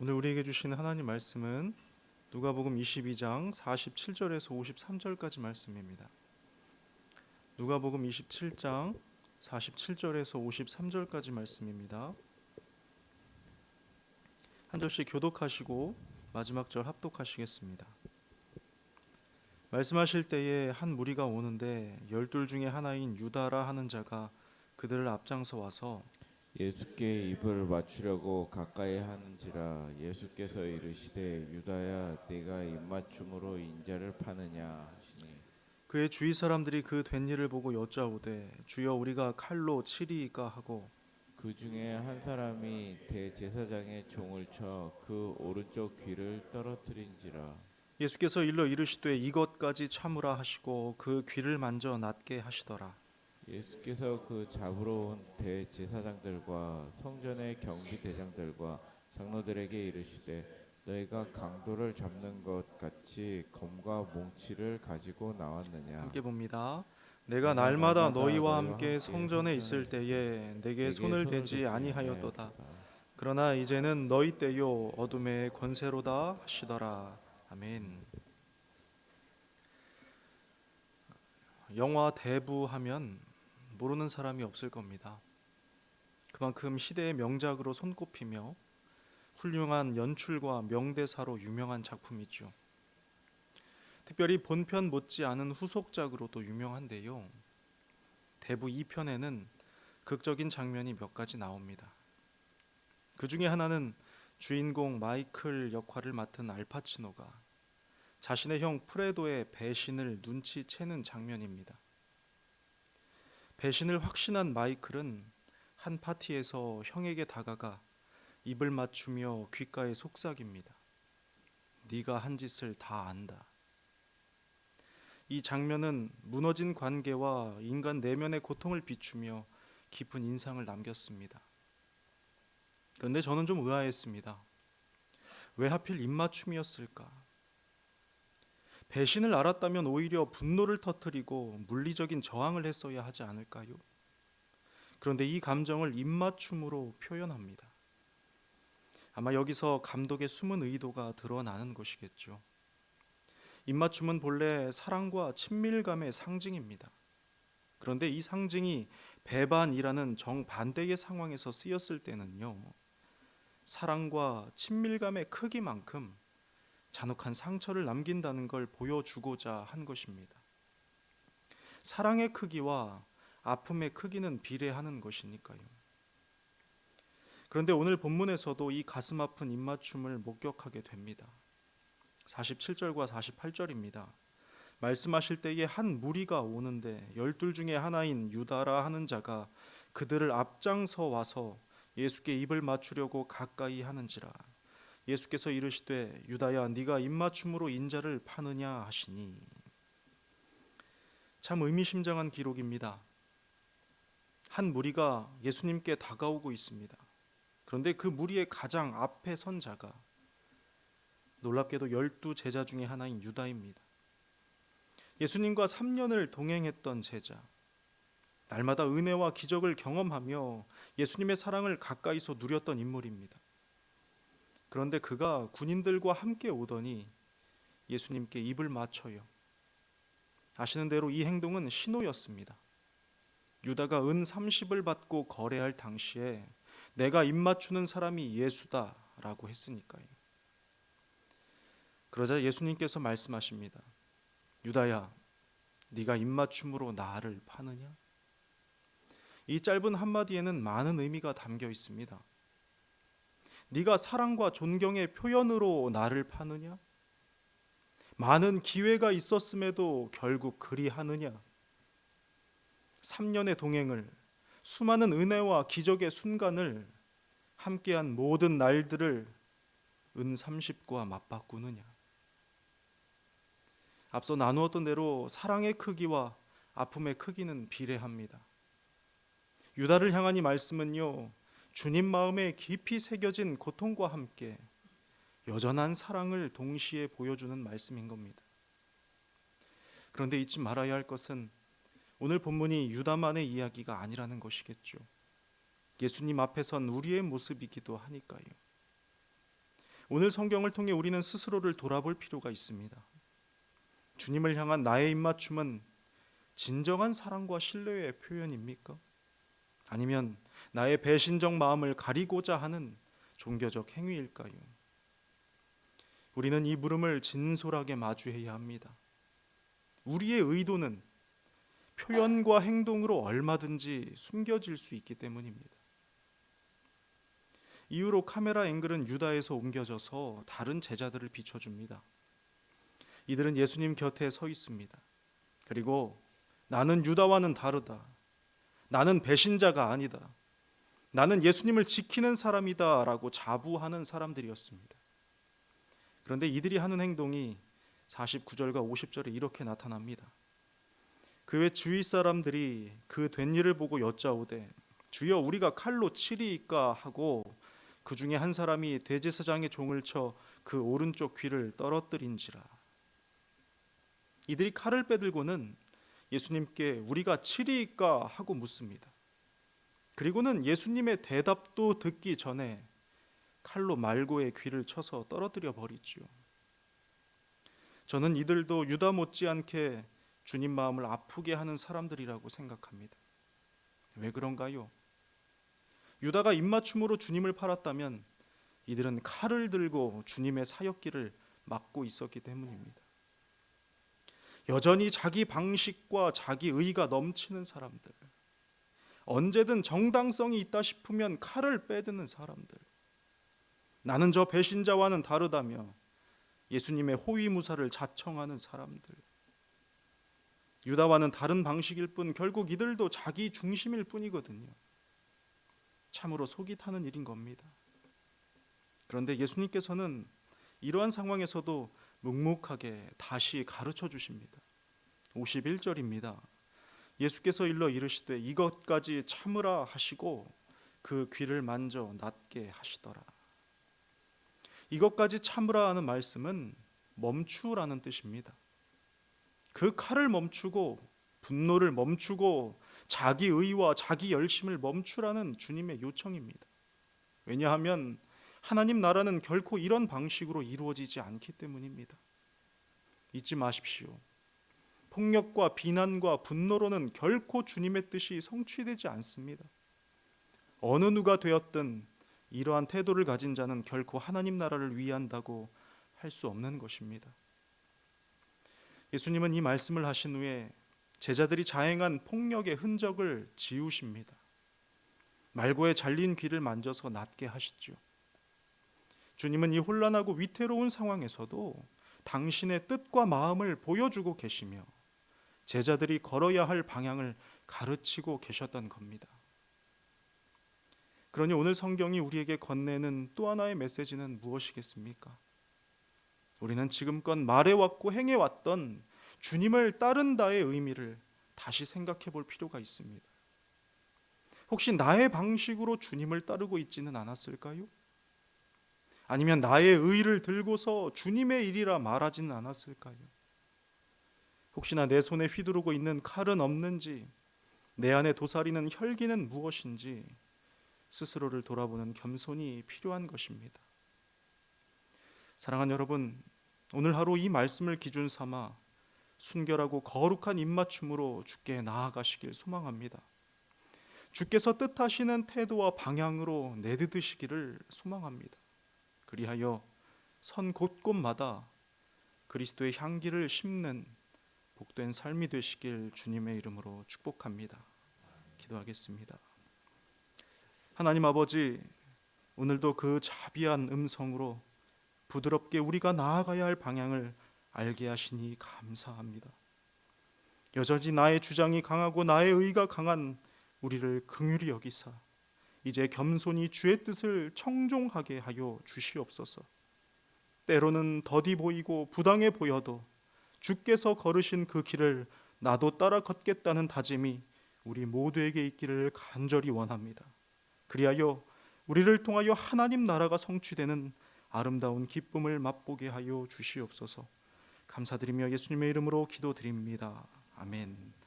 오늘 우리에게 주시는 하나님 말씀은 누가복음 22장 47절에서 53절까지 말씀입니다. 누가복음 27장 47절에서 53절까지 말씀입니다. 한 절씩 교독하시고 마지막 절 합독하시겠습니다. 말씀하실 때에 한 무리가 오는데 열둘 중에 하나인 유다라 하는 자가 그들을 앞장서 와서 예수께 입을 맞추려고 가까이 하는지라. 예수께서 이르시되 유다야 네가 입맞춤으로 인자를 파느냐 하시니, 그의 주위 사람들이 그 된 일을 보고 여짜오되 주여 우리가 칼로 치리이까 하고 그 중에 한 사람이 대제사장의 종을 쳐 그 오른쪽 귀를 떨어뜨린지라. 예수께서 일러 이르시되 이것까지 참으라 하시고 그 귀를 만져 낫게 하시더라. 예수께서 그 잡으러 온 대제사장들과 성전의 경비대장들과 장로들에게 이르시되 너희가 강도를 잡는 것 같이 검과 몽치를 가지고 나왔느냐. 함께 봅니다. 내가 내가 날마다 날마다 너희와 너희와 함께 함께 성전에 성전에 있을 있을 때 때에 내게 내게 손을 손을 대지 대지 아니하였도다. 아니하였도다. 그러나 이제는 너희 때요 어둠의 권세로다 하시더라. 아멘. 영화 대부 하면 모르는 사람이 없을 겁니다. 그만큼 시대의 명작으로 손꼽히며 훌륭한 연출과 명대사로 유명한 작품이죠. 특별히 본편 못지않은 후속작으로도 유명한데요. 대부 2편에는 극적인 장면이 몇 가지 나옵니다. 그 중에 하나는 주인공 마이클 역할을 맡은 알파치노가 자신의 형 프레도의 배신을 눈치채는 장면입니다. 배신을 확신한 마이클은 한 파티에서 형에게 다가가 입을 맞추며 귓가에 속삭입니다. 네가 한 짓을 다 안다. 이 장면은 무너진 관계와 인간 내면의 고통을 비추며 깊은 인상을 남겼습니다. 그런데 저는 좀 의아했습니다. 왜 하필 입맞춤이었을까? 배신을 알았다면 오히려 분노를 터뜨리고 물리적인 저항을 했어야 하지 않을까요? 그런데 이 감정을 입맞춤으로 표현합니다. 아마 여기서 감독의 숨은 의도가 드러나는 것이겠죠. 입맞춤은 본래 사랑과 친밀감의 상징입니다. 그런데 이 상징이 배반이라는 정반대의 상황에서 쓰였을 때는요, 사랑과 친밀감의 크기만큼 잔혹한 상처를 남긴다는 걸 보여주고자 한 것입니다. 사랑의 크기와 아픔의 크기는 비례하는 것이니까요. 그런데 오늘 본문에서도 이 가슴 아픈 입맞춤을 목격하게 됩니다. 47절과 48절입니다. 말씀하실 때에 한 무리가 오는데 열둘 중에 하나인 유다라 하는 자가 그들을 앞장서 와서 예수께 입을 맞추려고 가까이 하는지라. 예수께서 이르시되 유다야 네가 입맞춤으로 인자를 파느냐 하시니. 참 의미심장한 기록입니다. 한 무리가 예수님께 다가오고 있습니다. 그런데 그 무리의 가장 앞에 선 자가 놀랍게도 12제자 중에 하나인 유다입니다. 예수님과 3년을 동행했던 제자, 날마다 은혜와 기적을 경험하며 예수님의 사랑을 가까이서 누렸던 인물입니다. 그런데 그가 군인들과 함께 오더니 예수님께 입을 맞춰요. 아시는 대로 이 행동은 신호였습니다. 유다가 은 30을 받고 거래할 당시에 내가 입 맞추는 사람이 예수다라고 했으니까요. 그러자 예수님께서 말씀하십니다. 유다야, 네가 입맞춤으로 나를 파느냐? 이 짧은 한마디에는 많은 의미가 담겨 있습니다. 네가 사랑과 존경의 표현으로 나를 파느냐? 많은 기회가 있었음에도 결국 그리하느냐? 3년의 동행을, 수많은 은혜와 기적의 순간을, 함께한 모든 날들을 은 30과 맞바꾸느냐? 앞서 나누었던 대로 사랑의 크기와 아픔의 크기는 비례합니다. 유다를 향한 이 말씀은요, 주님 마음에 깊이 새겨진 고통과 함께 여전한 사랑을 동시에 보여주는 말씀인 겁니다. 그런데 잊지 말아야 할 것은 오늘 본문이 유다만의 이야기가 아니라는 것이겠죠. 예수님 앞에 선 우리의 모습이기도 하니까요. 오늘 성경을 통해 우리는 스스로를 돌아볼 필요가 있습니다. 주님을 향한 나의 입맞춤은 진정한 사랑과 신뢰의 표현입니까? 아니면 나의 배신적 마음을 가리고자 하는 종교적 행위일까요? 우리는 이 물음을 진솔하게 마주해야 합니다. 우리의 의도는 표현과 행동으로 얼마든지 숨겨질 수 있기 때문입니다. 이후로 카메라 앵글은 유다에서 옮겨져서 다른 제자들을 비춰줍니다. 이들은 예수님 곁에 서 있습니다. 그리고 나는 유다와는 다르다. 나는 배신자가 아니다. 나는 예수님을 지키는 사람이다 라고 자부하는 사람들이었습니다. 그런데 이들이 하는 행동이 49절과 50절에 이렇게 나타납니다. 그 외 주위 사람들이 그 된 일을 보고 여짜오되 주여 우리가 칼로 치리이까 하고 그 중에 한 사람이 대제사장의 종을 쳐 그 오른쪽 귀를 떨어뜨린지라. 이들이 칼을 빼들고는 예수님께 우리가 치리이까 하고 묻습니다. 그리고는 예수님의 대답도 듣기 전에 칼로 말고의 귀를 쳐서 떨어뜨려 버리지요. 저는 이들도 유다 못지않게 주님 마음을 아프게 하는 사람들이라고 생각합니다. 왜 그런가요? 유다가 입맞춤으로 주님을 팔았다면 이들은 칼을 들고 주님의 사역길을 막고 있었기 때문입니다. 여전히 자기 방식과 자기 의가 넘치는 사람들, 언제든 정당성이 있다 싶으면 칼을 빼드는 사람들, 나는 저 배신자와는 다르다며 예수님의 호위무사를 자청하는 사람들, 유다와는 다른 방식일 뿐 결국 이들도 자기 중심일 뿐이거든요. 참으로 속이 타는 일인 겁니다. 그런데 예수님께서는 이러한 상황에서도 묵묵하게 다시 가르쳐 주십니다. 51절입니다. 예수께서 일러 이르시되 이것까지 참으라 하시고 그 귀를 만져 낫게 하시더라. 이것까지 참으라 하는 말씀은 멈추라는 뜻입니다. 그 칼을 멈추고 분노를 멈추고 자기 의와 자기 열심을 멈추라는 주님의 요청입니다. 왜냐하면 하나님 나라는 결코 이런 방식으로 이루어지지 않기 때문입니다. 잊지 마십시오. 폭력과 비난과 분노로는 결코 주님의 뜻이 성취되지 않습니다. 어느 누가 되었든 이러한 태도를 가진 자는 결코 하나님 나라를 위한다고 할 수 없는 것입니다. 예수님은 이 말씀을 하신 후에 제자들이 자행한 폭력의 흔적을 지우십니다. 말고의 잘린 귀를 만져서 낫게 하시죠. 주님은 이 혼란하고 위태로운 상황에서도 당신의 뜻과 마음을 보여주고 계시며 제자들이 걸어야 할 방향을 가르치고 계셨던 겁니다. 그러니 오늘 성경이 우리에게 건네는 또 하나의 메시지는 무엇이겠습니까? 우리는 지금껏 말해왔고 행해왔던 주님을 따른다의 의미를 다시 생각해 볼 필요가 있습니다. 혹시 나의 방식으로 주님을 따르고 있지는 않았을까요? 아니면 나의 의를 들고서 주님의 일이라 말하지는 않았을까요? 혹시나 내 손에 휘두르고 있는 칼은 없는지, 내 안에 도사리는 혈기는 무엇인지 스스로를 돌아보는 겸손이 필요한 것입니다. 사랑하는 여러분, 오늘 하루 이 말씀을 기준 삼아 순결하고 거룩한 입맞춤으로 주께 나아가시길 소망합니다. 주께서 뜻하시는 태도와 방향으로 내딛으시기를 소망합니다. 그리하여 선 곳곳마다 그리스도의 향기를 심는 복된 삶이 되시길 주님의 이름으로 축복합니다. 기도하겠습니다. 하나님 아버지, 오늘도 그 자비한 음성으로 부드럽게 우리가 나아가야 할 방향을 알게 하시니 감사합니다. 여전히 나의 주장이 강하고 나의 의가 강한 우리를 긍휼히 여기사 이제 겸손히 주의 뜻을 청종하게 하여 주시옵소서. 때로는 더디 보이고 부당해 보여도 주께서 걸으신 그 길을 나도 따라 걷겠다는 다짐이 우리 모두에게 있기를 간절히 원합니다. 그리하여 우리를 통하여 하나님 나라가 성취되는 아름다운 기쁨을 맛보게 하여 주시옵소서. 감사드리며 예수님의 이름으로 기도드립니다. 아멘.